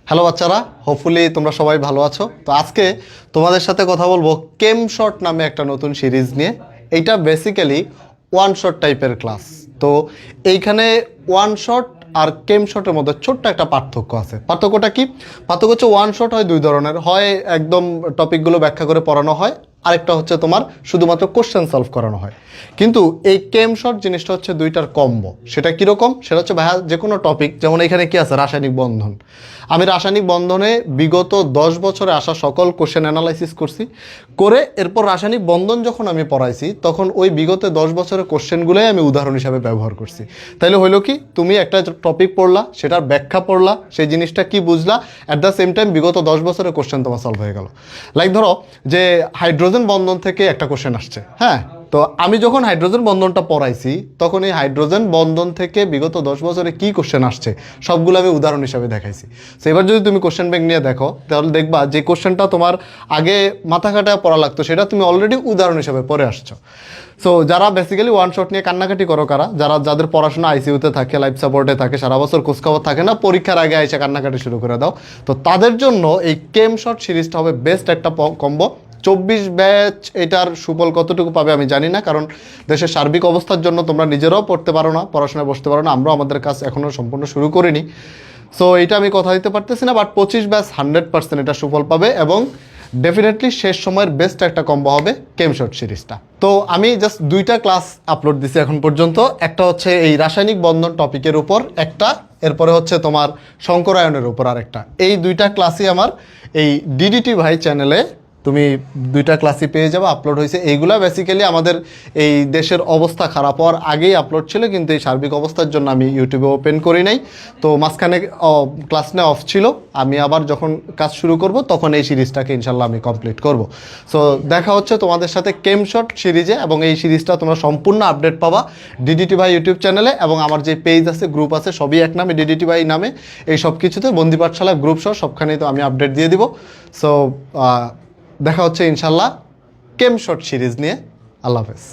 Hello বাচ্চারা, hopefully তোমরা সবাই ভালো আছো। তো আজকে তোমাদের সাথে কথা বলবো কেম শট নামে একটা নতুন সিরিজ নিয়ে। এইটা বেসিক্যালি ওয়ান শট টাইপের ক্লাস। তো এইখানে ওয়ান শট আর কেম শটের মধ্যে ছোট্ট একটা পার্থক্য আছে। পার্থক্যটা কি? পার্থক্য হচ্ছে ওয়ান শট হয় দুই ধরনের, হয় একদম টপিকগুলো ব্যাখ্যা করে পড়ানো হয়, আরেকটা হচ্ছে তোমার শুধুমাত্র কোশ্চেন সলভ করানো হয়। কিন্তু এই কেম শট জিনিসটা হচ্ছে দুইটার কম্বো। সেটা কীরকম? সেটা হচ্ছে ভাইয়া যে কোনো টপিক, যেমন এখানে কি আছে রাসায়নিক বন্ধন। আমি রাসায়নিক বন্ধনে বিগত 10 বছরে আসা সকল কোশ্চেন অ্যানালাইসিস করছি, করে এরপর রাসায়নিক বন্ধন যখন আমি পড়াইছি তখন ওই বিগত 10 বছরের কোশ্চেনগুলোই আমি উদাহরণ হিসাবে ব্যবহার করছি। তাইলে হইলো কি, তুমি একটা টপিক পড়লা, সেটার ব্যাখ্যা পড়লা, সেই জিনিসটা কি বুঝলা, অ্যাট দ্য সেম টাইম বিগত 10 বছরের কোশ্চেন তোমার সলভ হয়ে গেল। লাইক ধরো যে হাইড্রোজেন বন্ধন থেকে একটা কোশ্চেন আসছে, হ্যাঁ, তো আমি যখন হাইড্রোজেন বন্ধনটা পড়াইছি তখন এই হাইড্রোজেন বন্ধন থেকে বিগত 10 বছরে কী কোশ্চেন আসছে সবগুলো আমি উদাহরণ হিসাবে দেখাইছি। তো এবার যদি তুমি কোশ্চেন ব্যাংক নিয়ে দেখো তাহলে দেখবা যে কোশ্চেনটা তোমার আগে মাথা কাটায় পড়া লাগতো সেটা তুমি অলরেডি উদাহরণ হিসাবে পড়ে আসছো। সো যারা বেসিক্যালি ওয়ান শট নিয়ে কান্নাকাটি করো, যাদের পড়াশোনা আইসিইউতে থাকে, লাইফ সাপোর্টে থাকে, সারা বছর খোঁজখবর থাকে না, পরীক্ষার আগে এসে কান্নাকাটি শুরু করে দাও, তো তাদের জন্য এই কেম শট সিরিজটা হবে বেস্ট একটা কম্বো। 24 ব্যাচ এটার সুফল কতটুকু পাবে আমি জানি না, কারণ দেশের সার্বিক অবস্থার জন্য তোমরা নিজেরাও পড়তে পারো না, পড়াশোনায় বসতে পারো না, আমরাও আমাদের কাজ এখনও সম্পূর্ণ শুরু করিনি। সো এটা আমি কথা দিতে পারতেছি না, বাট 25 ব্যাচ 100% এটা সুফল পাবে এবং ডেফিনেটলি শেষ সময়ের বেস্ট একটা কম্বো হবে কেম শট সিরিজটা। তো আমি জাস্ট দুইটা ক্লাস আপলোড দিছি এখন পর্যন্ত। একটা হচ্ছে এই রাসায়নিক বন্ধন টপিকের উপর একটা, এরপরে হচ্ছে তোমার শঙ্করায়নের উপর আরেকটা। এই দুইটা ক্লাসই আমার এই ডিডিটি ভাই চ্যানেলে তুমি দুইটা ক্লাসই পেয়ে যাবে, আপলোড হয়েছে। এইগুলা বেসিক্যালি আমাদের এই দেশের অবস্থা খারাপ হওয়ার আগেই আপলোড ছিল, কিন্তু এই সার্বিক অবস্থার জন্য আমি ইউটিউবে ওপেন করি নাই। তো মাঝখানে ক্লাস নেওয়া অফ ছিল, আমি আবার যখন কাজ শুরু করব তখন এই সিরিজটাকে ইনশাল্লাহ আমি কমপ্লিট করব। সো দেখা হচ্ছে তোমাদের সাথে কেম শট সিরিজে, এবং এই সিরিজটা তোমরা সম্পূর্ণ আপডেট পাবা ডিডিটি ভাই ইউটিউব চ্যানেলে, এবং আমার যে পেজ আছে, গ্রুপ আছে, সবই এক নামে ডিডিটি ভাই নামে। এই সব কিছুতে বন্দি পাঠশালা গ্রুপ সহ সবখানেই তো আমি আপডেট দিয়ে দিব। সো দেখা হচ্ছে ইনশাল্লাহ কেম শট সিরিজ নিয়ে। আল্লাহ হাফেজ।